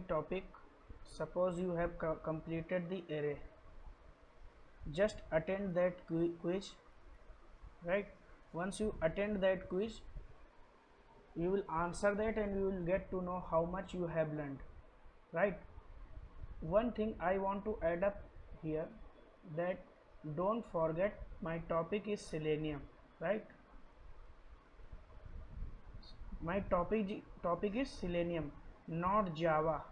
topic. Suppose you have completed the array, just attend that quiz, right? Once you attend that quiz, you will answer that and you will get to know how much you have learned, right? One thing I want to add up here, that don't forget my topic is Selenium, right? My topic is Selenium, not Java.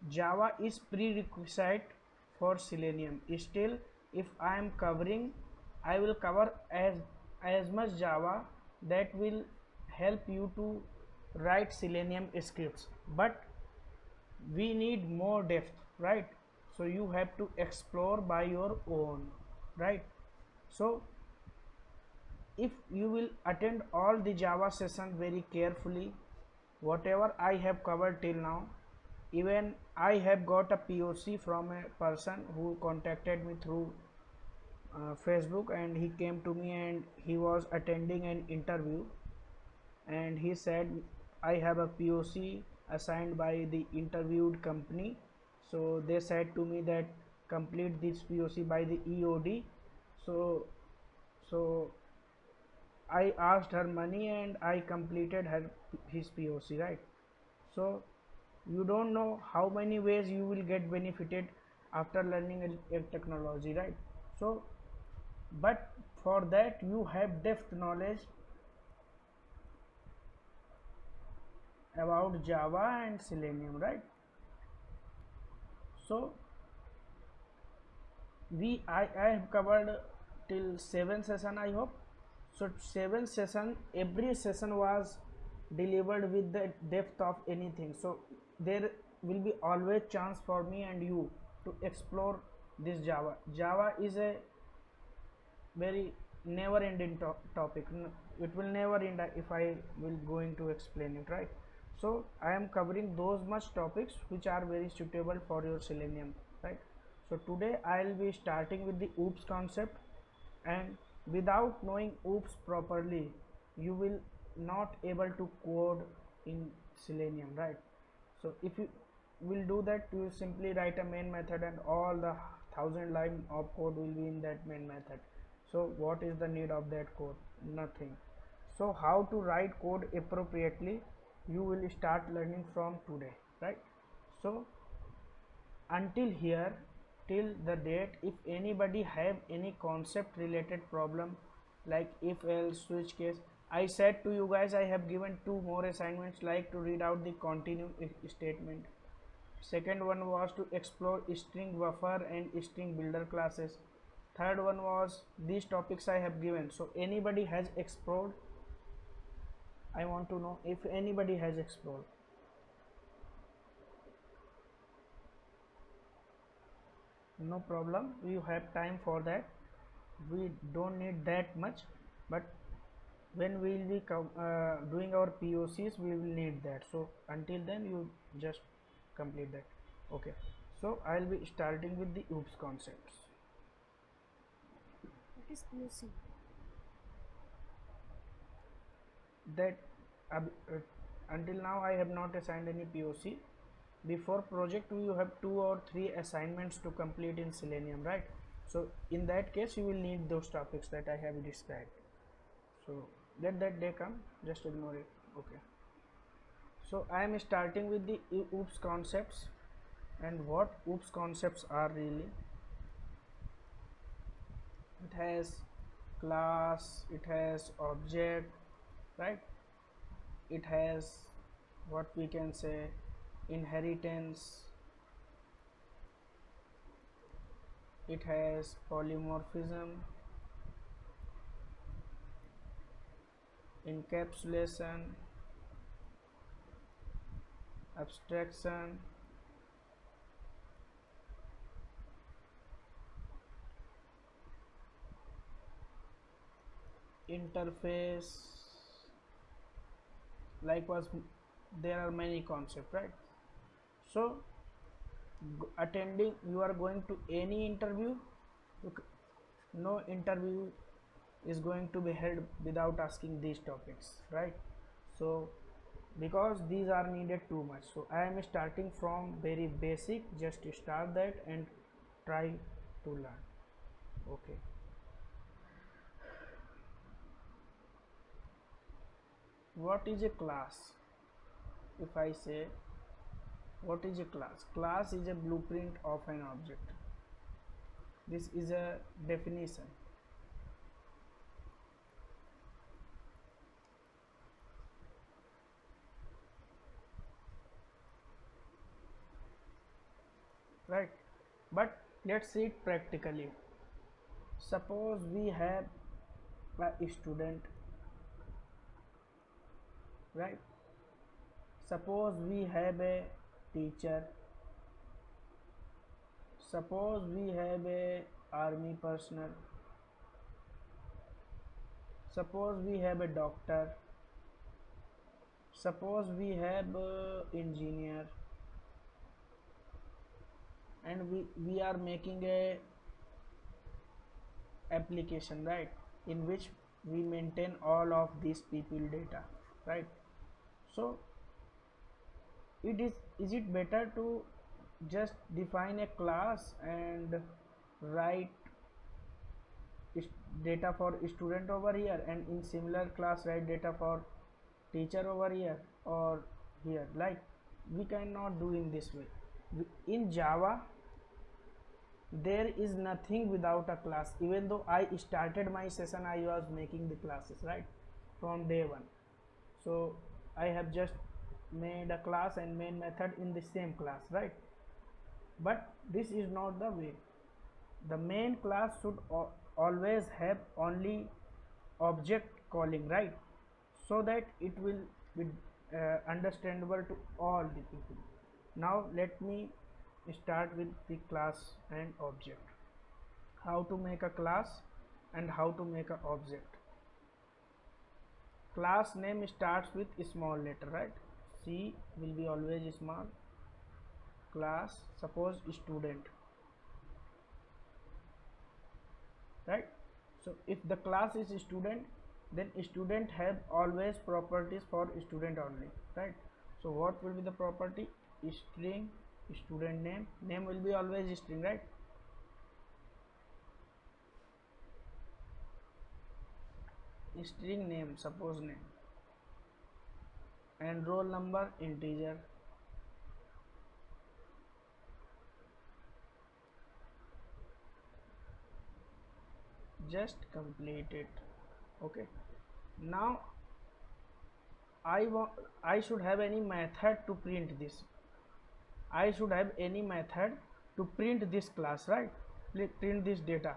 Java is prerequisite for Selenium. Still, if I am covering, I will cover as much Java that will help you to write Selenium scripts, but we need more depth, right? So you have to explore by your own, right? So if you will attend all the Java session very carefully, whatever I have covered till now, even I have got a POC from a person who contacted me through Facebook, and he came to me and he was attending an interview, and he said, I have a POC assigned by the interviewed company, so they said to me that complete this POC by the EOD. So I asked her money and I completed his POC, right? So you don't know how many ways you will get benefited after learning a technology, right? So but for that you have depth knowledge about Java and Selenium, right? So I have covered till 7 session, I hope. So 7 session, every session was delivered with the depth of anything. So there will be always chance for me and you to explore this Java. Java is a very never ending topic. It will never end if I will going to explain it, right? So I am covering those much topics which are very suitable for your Selenium, right? So today I will be starting with the OOPS concept, and without knowing OOPS properly you will not able to code in Selenium, right? So if you will do that, you simply write a main method and all the 1,000 line of code will be in that main method. So what is the need of that code? Nothing. So how to write code appropriately, you will start learning from today, right? So until here, till the date, if anybody have any concept related problem like if else switch case, I said to you guys I have given 2 more assignments, like to read out the continue statement. Second one was to explore string buffer and string builder classes. Third one was these topics I have given. So anybody has explored? I want to know if anybody has explored. No problem, you have time for that. We don't need that much, but when we will be doing our POCs we will need that. So until then you just complete that. Okay, so I'll be starting with the OOPS concepts. What is POC? That until now I have not assigned any POC. Before project you have 2 or 3 assignments to complete in Selenium, right? So in that case you will need those topics that I have described. So let that day come, just ignore it. Okay, so I am starting with the OOPS concepts. And what OOPS concepts are really? It has class, it has object, right? It has what we can say inheritance, it has polymorphism, encapsulation, abstraction, interface. Likewise there are many concepts, right? So attending, you are going to any interview, no interview is going to be held without asking these topics, right? So because these are needed too much. So I am starting from very basic, just to start that and try to learn. Okay. What is a class? If I say what is a class? Class is a blueprint of an object. This is a definition. Right? But let's see it practically. Suppose we have a student, right? Suppose we have a teacher. Suppose we have a army personnel. Suppose we have a doctor. Suppose we have a engineer, and we are making a application, right, in which we maintain all of these people data, right? So is it better to just define a class and write data for student over here, and in similar class write data for teacher over here or here? Like, we cannot do in this way. In Java there is nothing without a class. Even though I started my session, I was making the classes, right, from day one. So I have just made a class and main method in the same class, right? But this is not the way. The main class should always have only object calling, right? So that it will be understandable to all the people. Now let me start with the class and object. How to make a class and how to make an object. Class name starts with a small letter, right? C will be always small. Class, suppose student, right? So if the class is student, then student have always properties for student only, right? So what will be the property? String student name. Name will be always string, right? String name, suppose name, and roll number integer. Just complete it. Okay. Now I should have any method to print this. I should have any method to print this class, right? Print this data.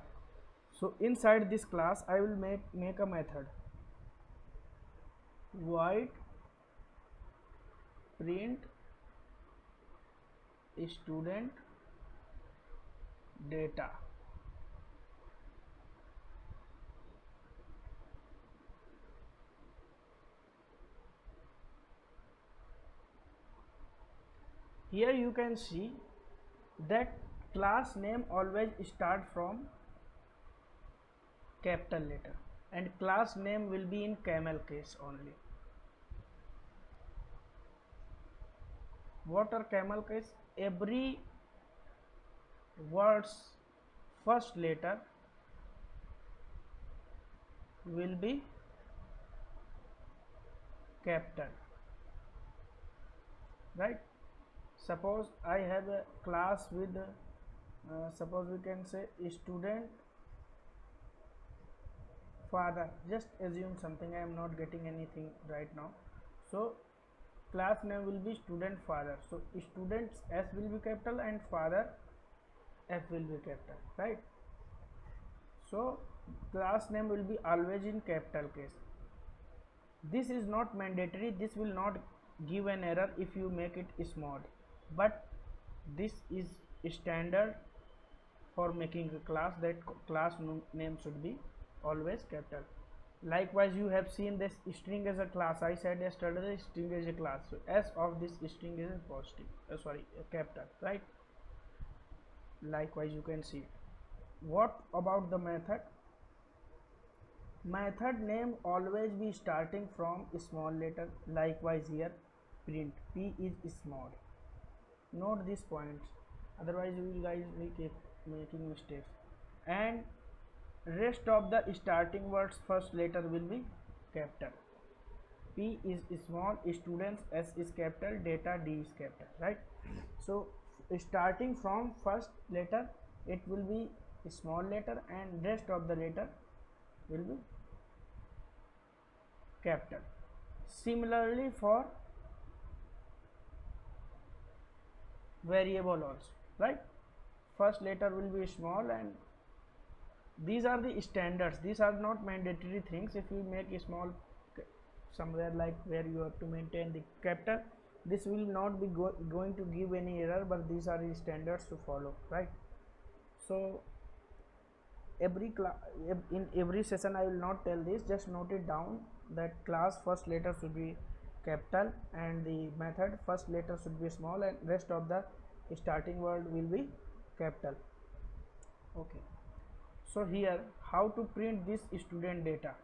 So inside this class I will make a method void print student data. Here you can see that class name always start from capital letter, and class name will be in camel case only. What are camel case? Every word's first letter will be capital, right? Suppose I have a class with suppose we can say student father. Just assume something, I am not getting anything right now. So class name will be student father. So students S will be capital and father F will be capital, right? So class name will be always in capital case. This is not mandatory, this will not give an error if you make it small, but this is standard for making a class, that class name should be always capital. Likewise, you have seen this string as a class. I said yesterday string is a class. So S of this string is a positive, a capital, right? Likewise, you can see it. What about the method? Method name always be starting from a small letter. Likewise here, print p is small. Note these points, otherwise you will guys will keep making mistakes. And rest of the starting words first letter will be capital. P is small, students S is capital, data D is capital, right? So starting from first letter it will be a small letter and rest of the letter will be capital. Similarly for variable also, right? First letter will be small, and these are the standards, these are not mandatory things. If you make a small somewhere like where you have to maintain the capital, this will not be going to give any error, but these are the standards to follow, right? So in every session I will not tell this, just note it down that class first letter should be capital and the method first letter should be small and rest of the starting word will be capital. Okay, so here how to print this student data.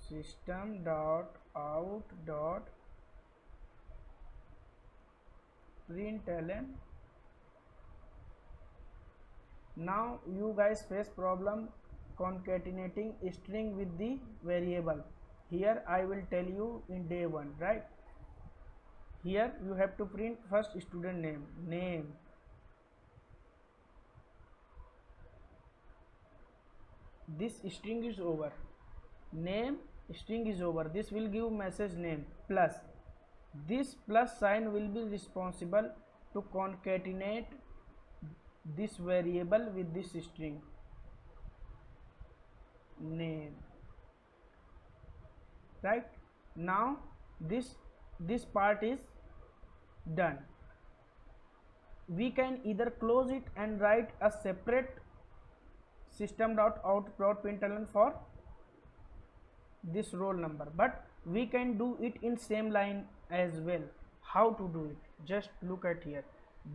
System dot out dot println. Now you guys face problem concatenating string with the variable. Here I will tell you in day one, right? Here you have to print first student name. This string is over, name string is over, this will give message name plus. This plus sign will be responsible to concatenate this variable with this string name, right? Now this part is done. We can either close it and write a separate system.out.println for this roll number, but we can do it in same line as well. How to do it? Just look at here.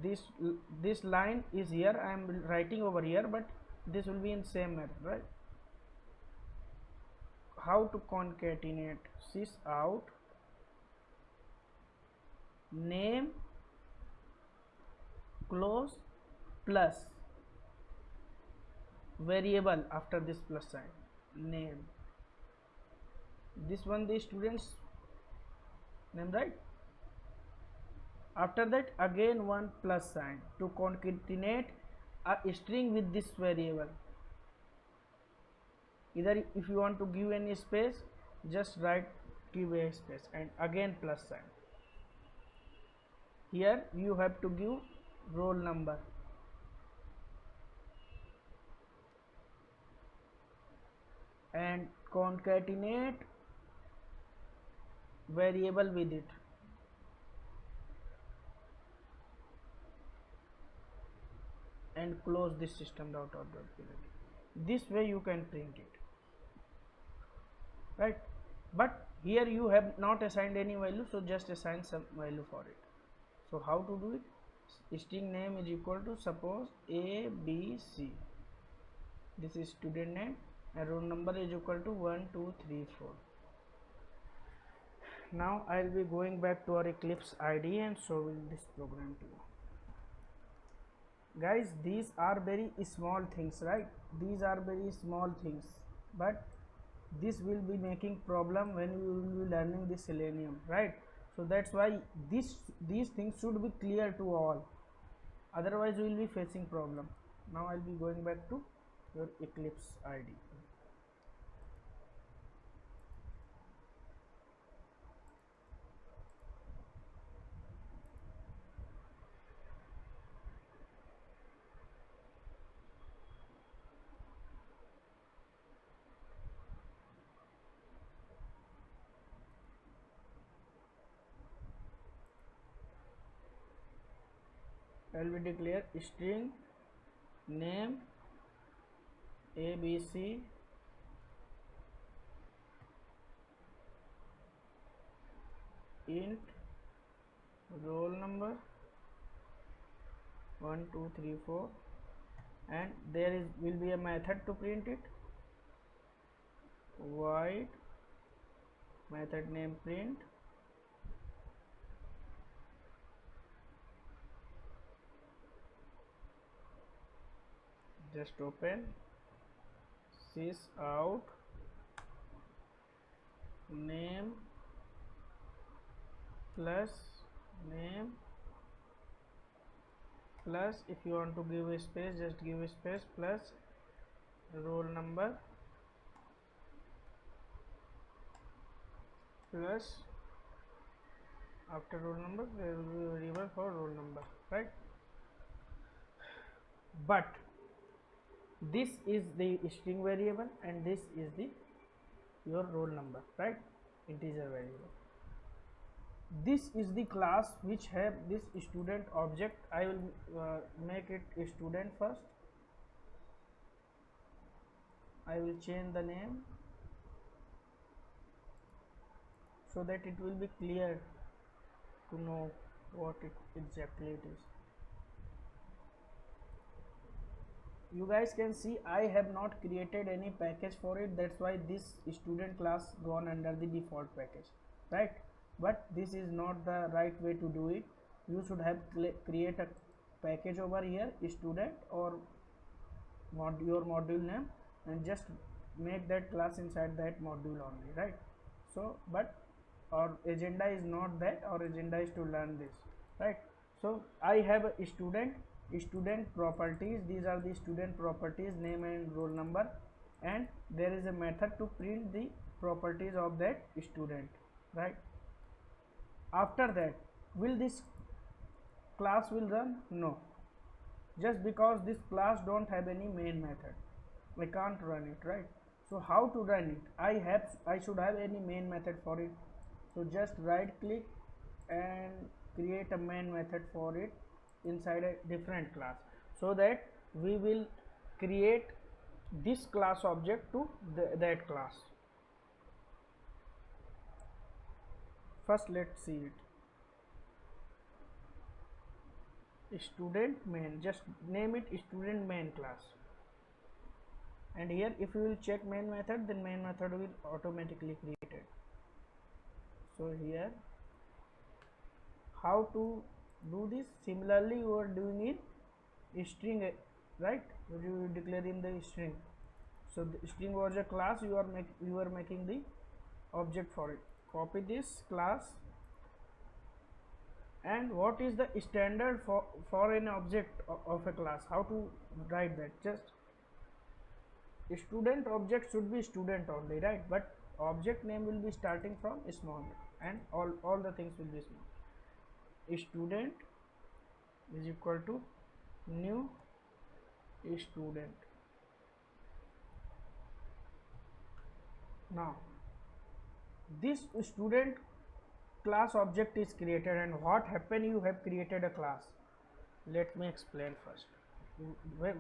This line is here, I am writing over here, but this will be in same method, right? How to concatenate sys out name close plus variable after this plus sign name, this one the student's name, right? After that again one plus sign to concatenate a string with this variable. Either if you want to give any space, just write give a space and again plus sign. Here you have to give roll number and concatenate variable with it. And close this system.out.println. This way you can print it, right? But here you have not assigned any value, so just assign some value for it. So how to do it? String name is equal to suppose ABC. This is student name and roll number is equal to 1 2 3 4. Now I will be going back to our Eclipse IDE and showing this program to you. Guys, these are very small things, right? These are very small things, but this will be making problem when you will be learning the Selenium, right? So that's why these things should be clear to all, otherwise you will be facing problem. Now I'll be going back to your Eclipse IDE. I will declare string name ABC int roll number 1 2 3 4, and there will be a method to print it void method name print, just open sys out name plus name plus, if you want to give a space, just give a space, plus roll number plus after roll number there will be a variable for roll number, right? But this is the string variable and this is the your roll number, right? Integer variable. This is the class which have this student object. I will make it a student first. I will change the name so that it will be clear to know what exactly it is. You guys can see I have not created any package for it, that's why this student class gone under the default package, right? But this is not the right way to do it. You should have create a package over here, student or your module name, and just make that class inside that module only, right? So but our agenda is not that, our agenda is to learn this, right? So I have a student properties. These are the student properties, name and roll number, and there is a method to print the properties of that student, right? After that, will this class will run? No, just because this class don't have any main method, I can't run it, right? So how to run it? I should have any main method for it. So just right click and create a main method for it inside a different class, so that we will create this class object to that class. First let's see it. Student main, just name it student main class, and here if you will check main method, then main method will automatically created. So here how to do this? Similarly you are doing in string, right? You are declaring the string. So the string was a class, you are making the object for it. Copy this class, and what is the standard for an object of a class? How to write that? Just student object should be student only, right? But object name will be starting from small, and all the things will be small. Student is equal to new student. Now this student class object is created, and what happened? You have created a class. Let me explain first.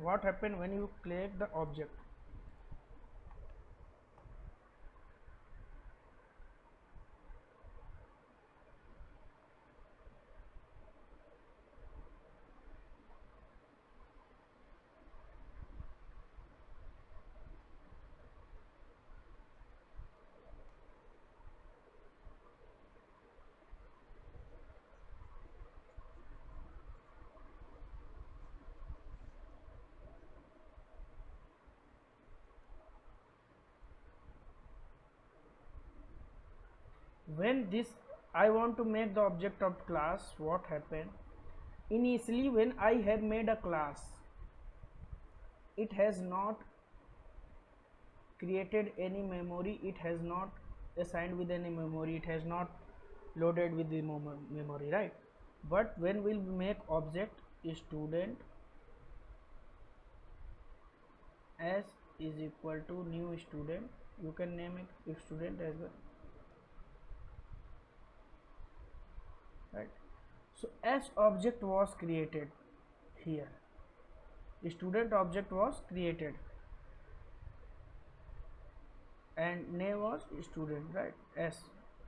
What happened when you create the object? When this I want to make the object of class, what happened? Initially when I have made a class, it has not created any memory, it has not assigned with any memory, it has not loaded with the memory, right? But when we'll make object student as is equal to new student, you can name it student as well, right? So as object was created here, student object was created and name was student, right? S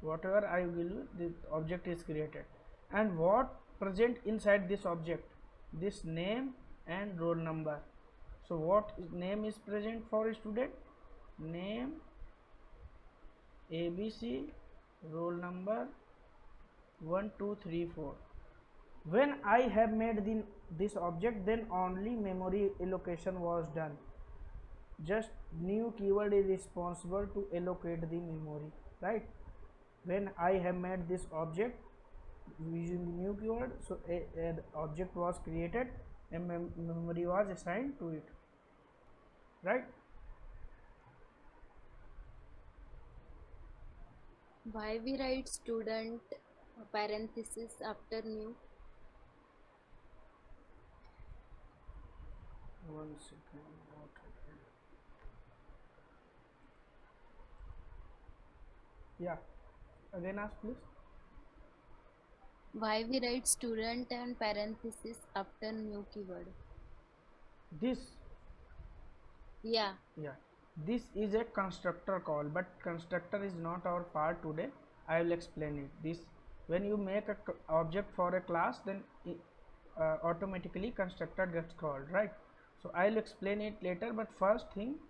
whatever I will, the object is created, and what present inside this object? This name and roll number. So what name is present for student? Name ABC roll number 1 2 3 4. When I have made this object, then only memory allocation was done. Just new keyword is responsible to allocate the memory, right? When I have made this object using new keyword, so a object was created and memory was assigned to it, right? Why we write student parenthesis after new? One second, what happened? Yeah, again ask please. Why we write student and parenthesis after new keyword? This, Yeah. yeah, this is a constructor call, but constructor is not our part today. I will explain it. This, when you make a object for a class, then automatically constructor gets called, right? So I'll explain it later, but first thing,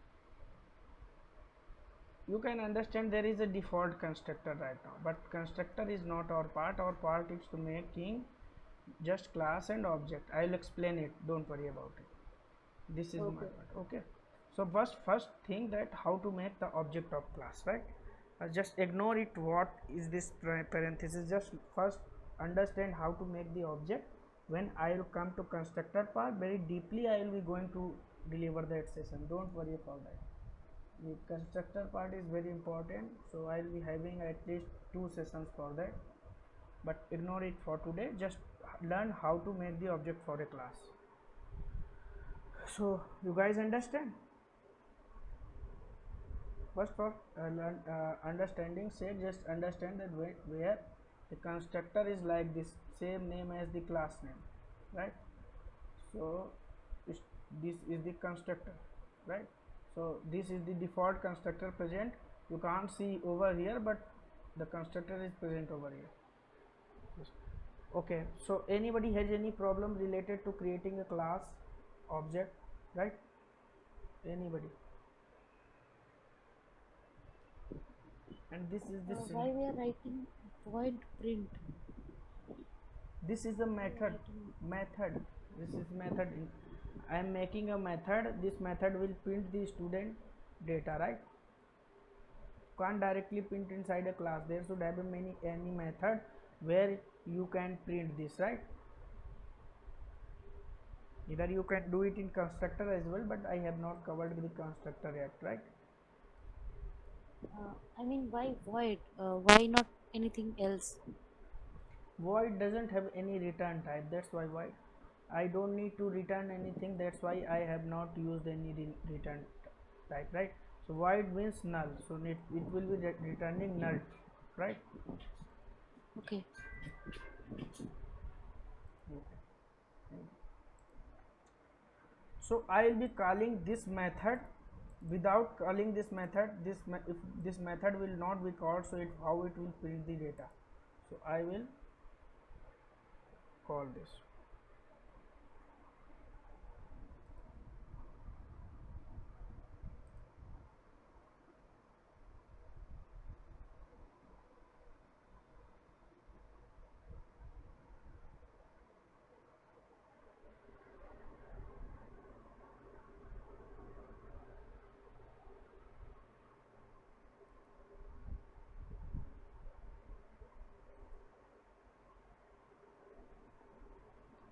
you can understand there is a default constructor right now, but constructor is not our part. Our part is to making just class and object. I will explain it, don't worry about it. This is my Okay. part, okay? So first thing, that how to make the object of class, right? Just ignore it, what is this parenthesis, just first understand how to make the object. When I will come to constructor part, very deeply I will be going to deliver that session, don't worry about that. The constructor part is very important, so I will be having at least 2 sessions for that, but ignore it for today. Just learn how to make the object for a class. So you guys understand? First for understanding sake, just understand that where the constructor is like this, same name as the class name, right? So this is the constructor, right? So this is the default constructor present. You can't see over here, but the constructor is present over here. Okay, so anybody has any problem related to creating a class object, right? Anybody? And this is the Why we are writing void print? this is a Why we are method. writing? Method, this is method. I am making a method. This method will print the student data, right? Can't directly print inside a class. There should have a many any method where you can print this, right? Either you can do it in constructor as well, but I have not covered the constructor yet, right? I mean, why void? Why not anything else? Void doesn't have any return type, that's why void. I don't need to return anything, that's why I have not used any return type, right? So void means null, so it will be returning null, right? Okay. So I will be calling this method. Without calling this method, if this method will not be called, so how it will print the data. So I will call this.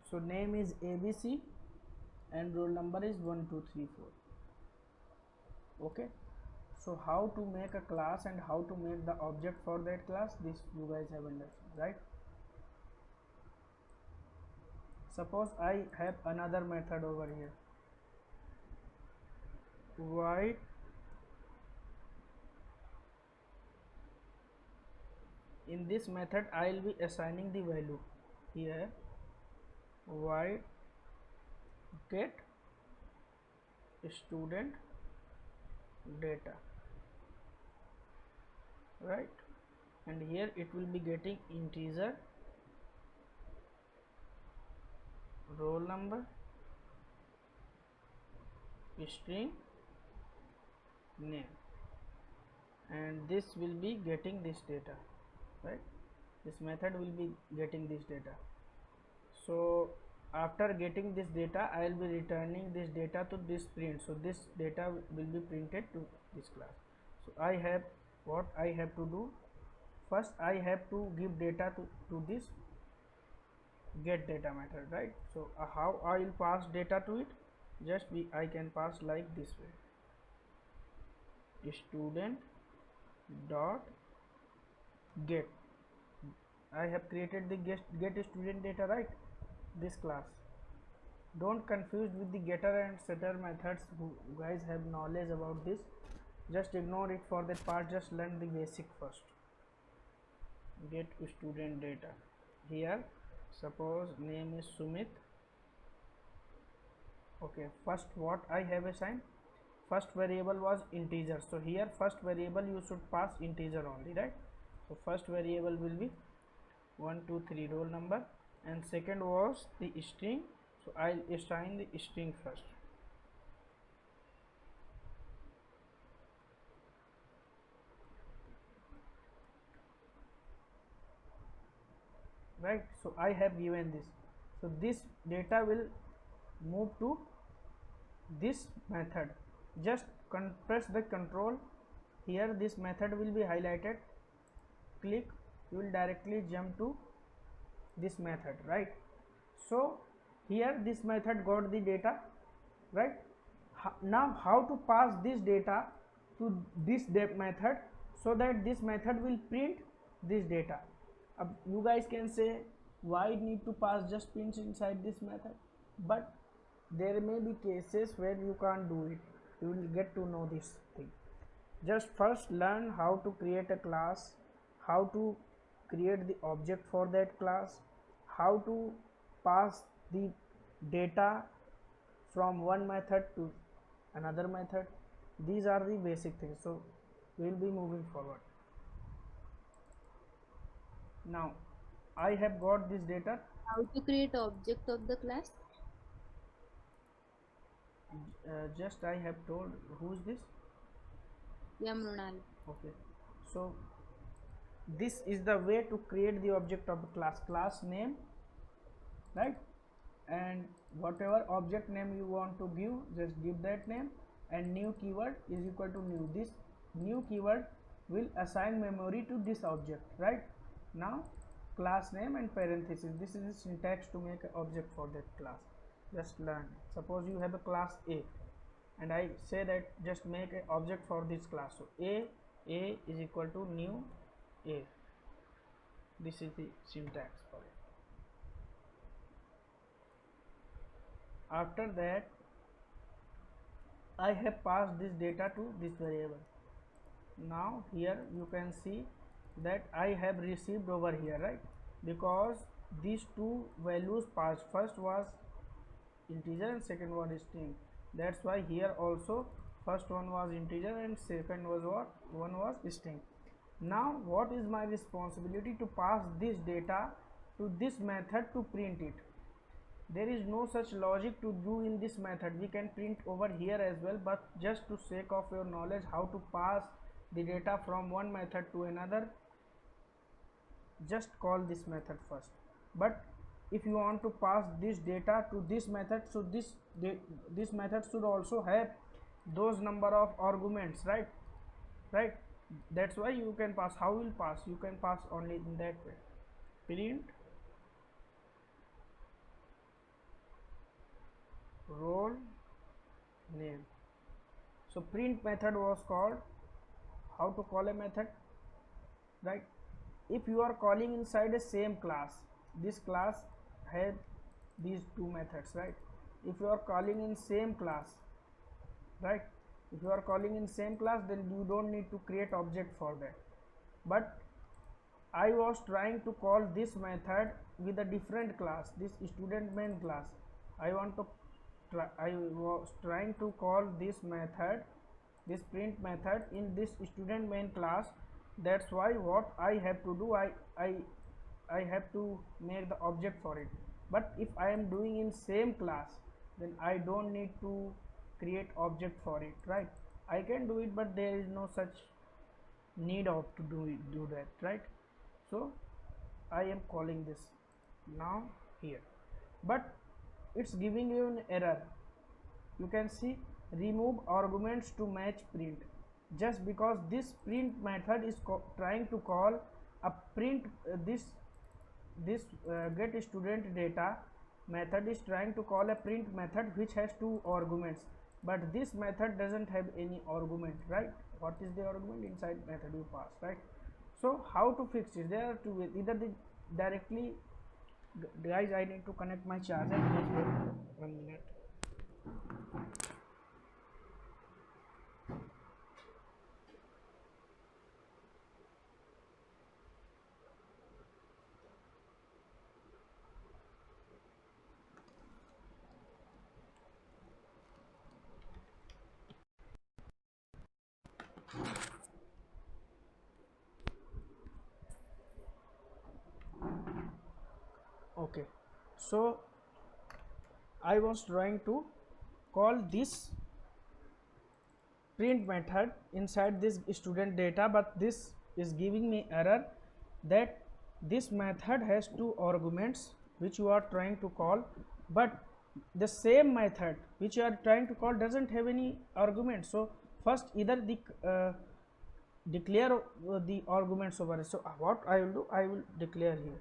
So name is ABC and roll number is 1234. Okay, so how to make a class and how to make the object for that class, this you guys have understood, right? Suppose I have another method over here, void in this method I will be assigning the value here, void get student data, right? And here it will be getting integer, roll number, string name, and this will be getting this data. right? This method will be getting this data. So after getting this data, I will be returning this data to this print. So this data will be printed to this class. So I have what I have to do. First I have to give data to this get data method, right? So how I will pass data to it, I can pass like this way: student dot get. I have created the get student data, right? This class. Don't confuse with the getter and setter methods. Who guys have knowledge about this, just ignore it for that part. Just learn the basic first. Get student data. Here suppose name is Sumit. Okay, first what I have assigned, first variable was integer. So here first variable you should pass integer only, right? So first variable will be 123 roll number, and second was the string. So I'll assign the string first. Right, so I have given this. So this data will move to this method. Just press the control here, this method will be highlighted. Click, you will directly jump to this method, right? So here this method got the data, right? Now how to pass this data to this method, so that this method will print this data. You guys can say why need to pass just prints inside this method, but there may be cases where you can't do it. You will get to know this thing. Just first learn how to create a class, how to create the object for that class, how to pass the data from one method to another method. These are the basic things. So we will be moving forward. Now I have got this data. How to create object of the class? Just I have told. Who is this? Yeah, Mrunal. Okay, so this is the way to create the object of the class name, right? And whatever object name you want to give, just give that name, and new keyword is equal to new. This new keyword will assign memory to this object, right? Now class name and parenthesis, this is the syntax to make an object for that class. Just learn. Suppose you have a class A and I say that just make an object for this class. So A is equal to new A. This is the syntax for it. After that I have passed this data to this variable. Now here you can see that I have received over here, right? Because these two values passed, first was integer and second one is string. That's why here also first one was integer and second was what? One was string. Now what is my responsibility? To pass this data to this method to print it. There is no such logic to do in this method. We can print over here as well, but just to sake of your knowledge how to pass the data from one method to another, just call this method first. But if you want to pass this data to this method, so this method should also have those number of arguments, right? That's why you can pass. How will pass? You can pass only in that way. Print roll name. So print method was called. How to call a method, right? If you are calling inside a same class, this class had these two methods, right? If you are calling in same class, right? If you are calling in same class, then you don't need to create object for that. But I was trying to call this method with a different class, this student main class. I was trying to call this method, this print method in this student main class. That's why what I have to do, I have to make the object for it. But if I am doing in same class, then I don't need to create object for it, right? I can do it, but there is no such need of to do that, right? So I am calling this now here, but it's giving you an error. You can see remove arguments to match print, just because this print method is trying to call a print this get student data method is trying to call a print method which has two arguments, but this method doesn't have any argument, right? What is the argument? Inside method you pass, right? So how to fix it? There are two ways. Either the directly, guys, I need to connect my charger, please wait 1 minute. Okay, so I was trying to call this print method inside this student data, but this is giving me error that this method has two arguments which you are trying to call, but the same method which you are trying to call doesn't have any argument. So first either the declare the arguments over it. So what I will do, I will declare here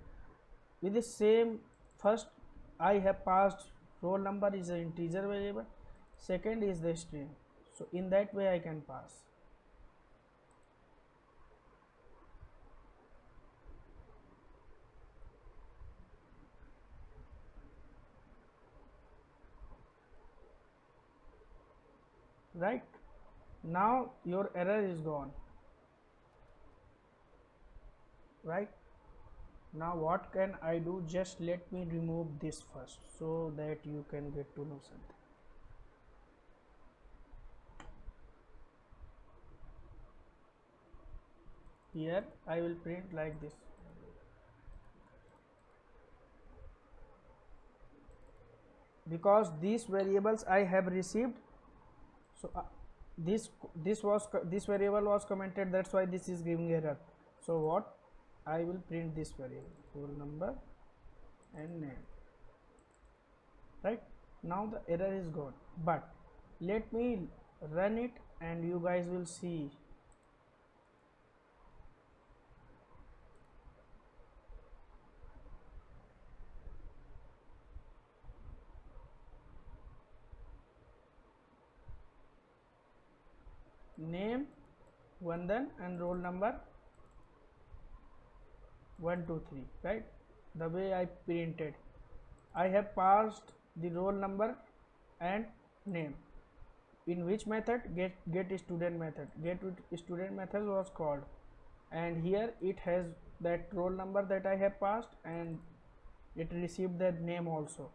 with the same. First I have passed roll number is an integer variable, second is the string, so in that way I can pass. Right, now your error is gone. Right, now what can I do? Just let me remove this first so that you can get to know something. Here I will print like this, because these variables I have received. So this variable was commented, that's why this is giving error. So what I will print this variable roll number and name. Right, now the error is gone, but let me run it and you guys will see. Name Vandan and roll number 123, right? The way I printed, I have passed the roll number and name. In which method? Get student method. Get student method was called, and here it has that roll number that I have passed, and it received that name also.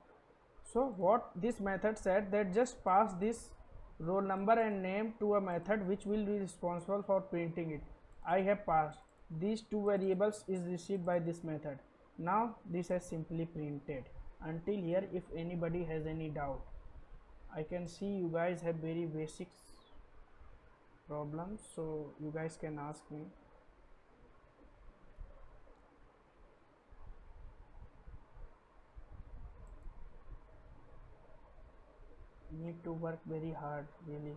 So what this method said, that just pass this roll number and name to a method which will be responsible for printing it. I have passed these two variables is received by this method. Now this has simply printed. Until here, if anybody has any doubt, I can see you guys have very basic problems, so you guys can ask me. Need to work very hard, really.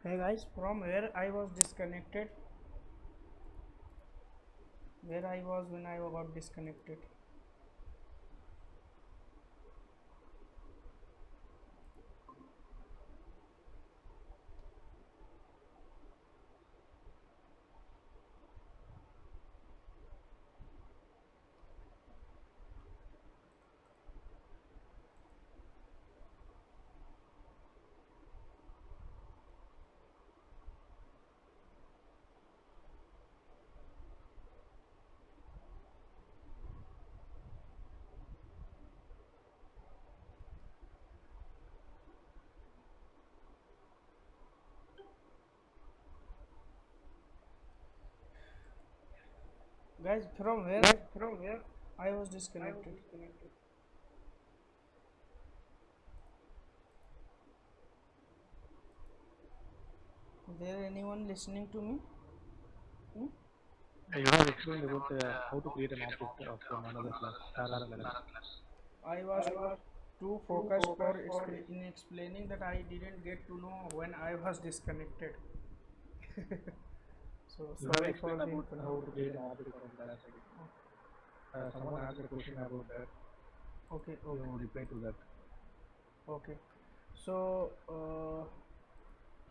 Hey guys, from where I was disconnected, where I was when I got disconnected. Guys, from where I was disconnected? Is there anyone listening to me? Hmm? You have explained about how to create an object from another class, another class. I was too focused for in explaining that I didn't get to know when I was disconnected. So You have sorry for explained the about how to inconvenience. create an object from class. Someone asked a question about that. Okay, okay, You reply to that. okay. So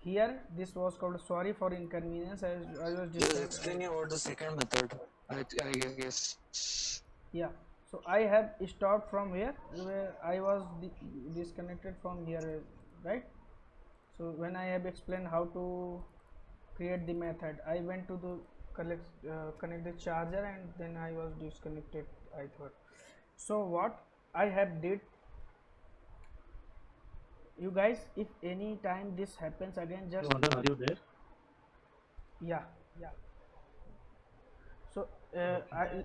here this was called sorry for inconvenience. I was Just disconnected. explaining about the second method. I guess. Yeah. So I have stopped from here where I was disconnected from here, right? So when I have explained how to create the method, I went to the connect the charger and then I was disconnected, I thought. So what I have did, you guys, if any time this happens again, So, just Anand, are you there? yeah. So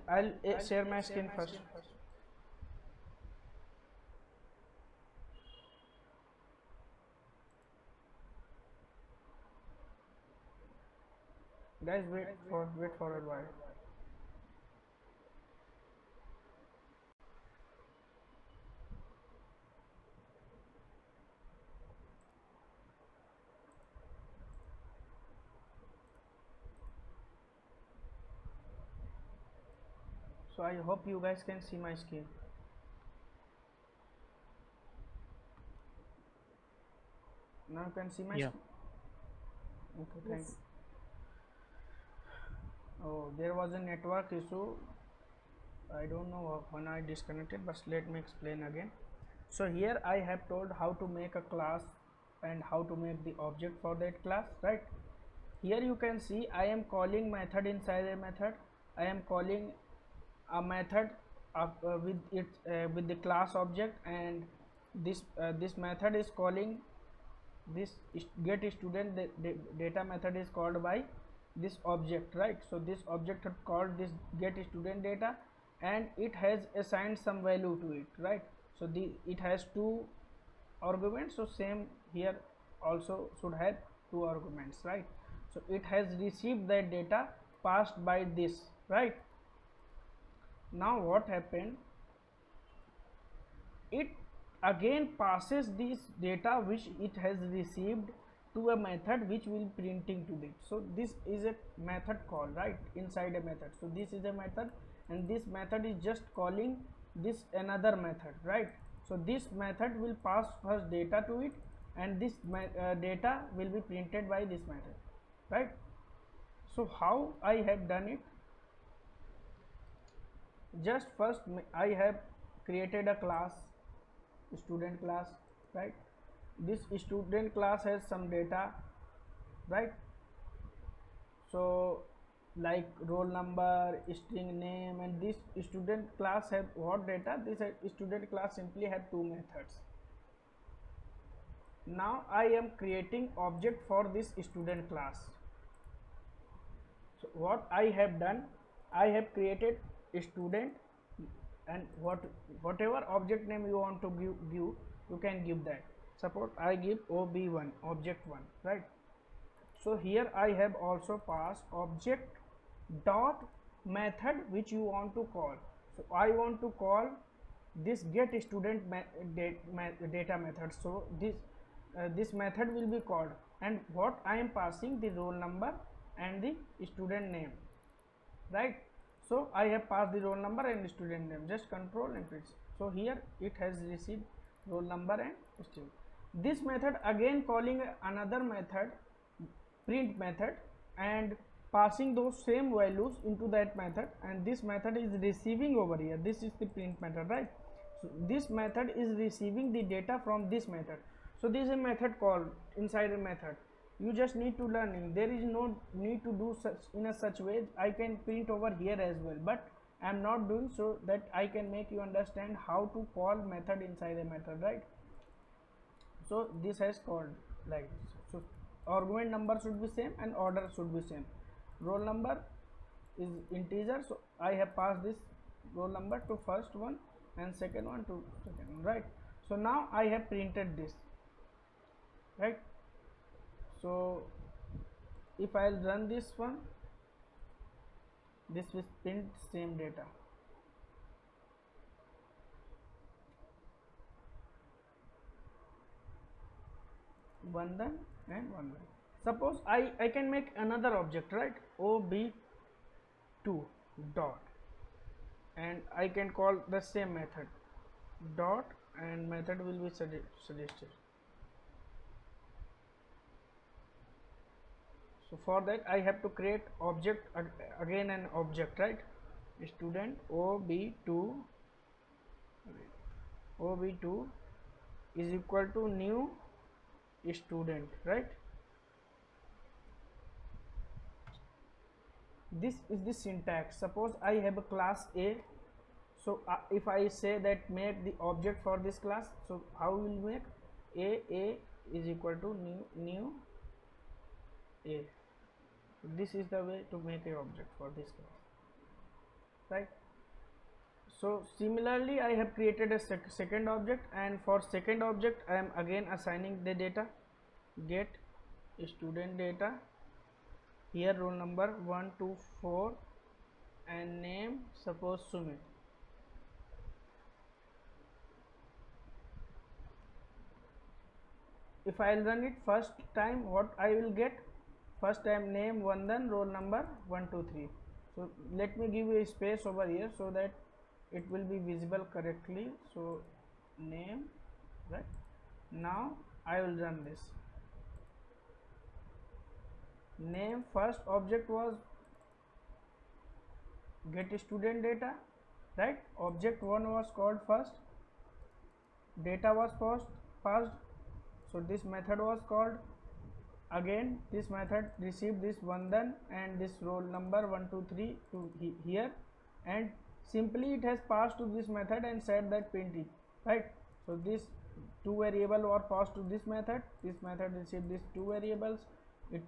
I'll share my screen first. Guys, wait for a while. So I hope you guys can see my screen. Now you can see my Yeah. screen. Okay, thank you. Oh, there was a network issue. I don't know when I disconnected, but let me explain again. So here I have told how to make a class and how to make the object for that class, right? Here you can see I am calling method inside a method. I am calling a method with the class object, and this method is calling this get student data method is called by this object, right? So this object had called this get student data, and it has assigned some value to it, right? So it has two arguments, so same here also should have two arguments, right? So it has received that data passed by this, right? Now what happened, it again passes this data which it has received to a method which will printing to it. So this is a method call, right, inside a method. So this is a method, and this method is just calling this another method, right? So this method will pass first data to it, and this data will be printed by this method, right? So how I have done it, just first I have created a class, student class, right? This student class has some data, right? So like roll number, string name, and this student class have what data? This student class simply have two methods. Now I am creating object for this student class. So what I have done, I have created a student, and whatever object name you want to give, you can give that. Suppose I give ob1 object 1, right? So here I have also passed object dot method which you want to call. So I want to call this get student data method. So this method will be called, and what I am passing the roll number and the student name, right? So I have passed the roll number and student name, just control and press. So here it has received roll number and student. This method again calling another method, print method, and passing those same values into that method, and this method is receiving over here. This is the print method, right? So this method is receiving the data from this method. So this is a method called inside a method. You just need to learn it. There is no need to do such in a such way. I can print over here as well, but I am not doing, so that I can make you understand how to call method inside a method, right? So this has called like this. So argument number should be same and order should be same. Roll number is integer, so I have passed this roll number to first one and second one to second one, right? So now I have printed this, right? So if I'll run this one, this will print same data. Vandan and Vandan. Suppose I can make another object, right? ob2 dot, and I can call the same method dot, and method will be suggested. So for that I have to create object, again an object, right? Student ob2 is equal to new student, right? This is the syntax. Suppose I have a class A, so if I say that make the object for this class, so how will make a is equal to new A. So this is the way to make a object for this class, right? So similarly I have created a second object, and for second object I am again assigning the data, get student data, here roll number 1 to 4 and name suppose Sumit. If I will run it first time, what I will get? First time name Vandan, roll number 1 2 3. So let me give you a space over here so that it will be visible correctly. So name, right? Now I will run this. Name first object was get student data, right? Object 1 was called first, data was passed, so this method was called. Again this method received this Vandan and this roll number 1 2 3 to here, and simply it has passed to this method and said that print it, right? So this two variable were passed to this method received these two variables, it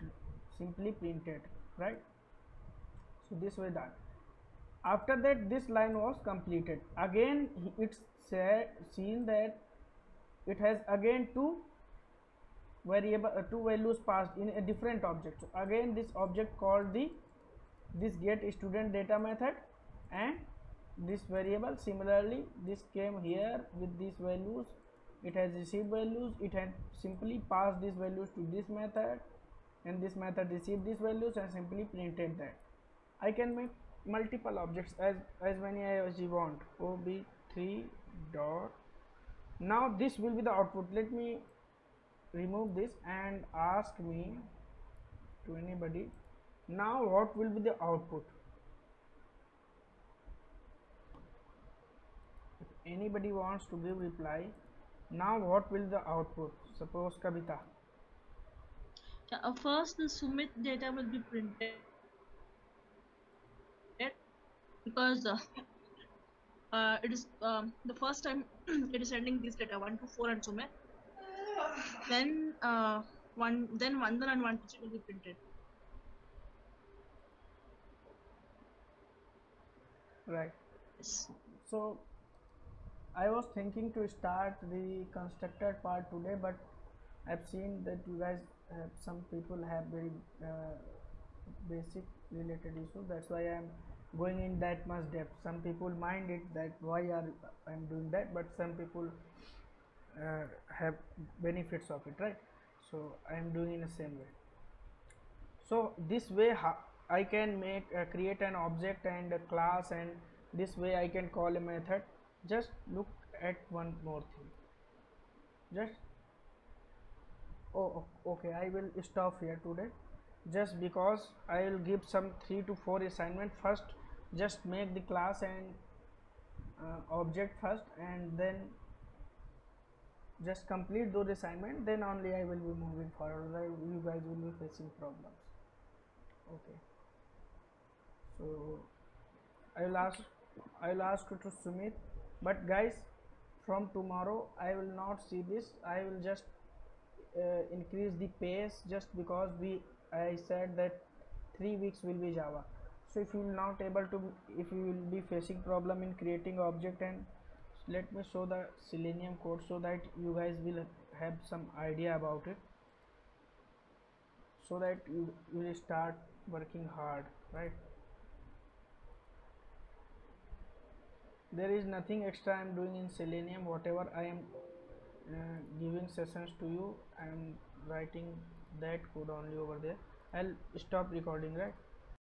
simply printed, right? So this way done. After that this line was completed. Again it's seen that it has again two values passed in a different object. So again this object called this get student data method, and this variable similarly this came here with these values, it has received values, it had simply passed these values to this method, and this method received these values and simply printed that. I can make multiple objects as many as you want. ob3 dot, now this will be the output. Let me remove this and ask me to anybody, now what will be the output? If anybody wants to give reply, now what will the output? Suppose Kavita. First, the Sumit data will be printed because it is the first time it is sending this data 1 to 4 and Sumit. Then Vandan and 1 to 3 will be printed. Right. Yes. So I was thinking to start the constructed part today, but I've seen that you guys have, some people have very basic related issue. That's why I'm going in that much depth. Some people mind it that why I'm doing that, but some people have benefits of it, right? So I'm doing in the same way. So this way I can make create an object and a class, and this way I can call a method. Just look at one more thing. Just okay, I will stop here today, just because I will give some 3 to 4 assignment. First just make the class and object first, and then just complete those assignment, then only I will be moving forward. You guys will be facing problems. Okay, so I will ask you to Sumit, but guys, from tomorrow I will not see this. I will just increase the pace, just because I said that 3 weeks will be Java. So if you will not able to, if you will be facing problem in creating object, and let me show the Selenium code so that you guys will have some idea about it, so that you will start working hard, right? There is nothing extra I am doing in Selenium. Whatever I am giving sessions to you, I am writing that code only over there. I'll stop recording, right?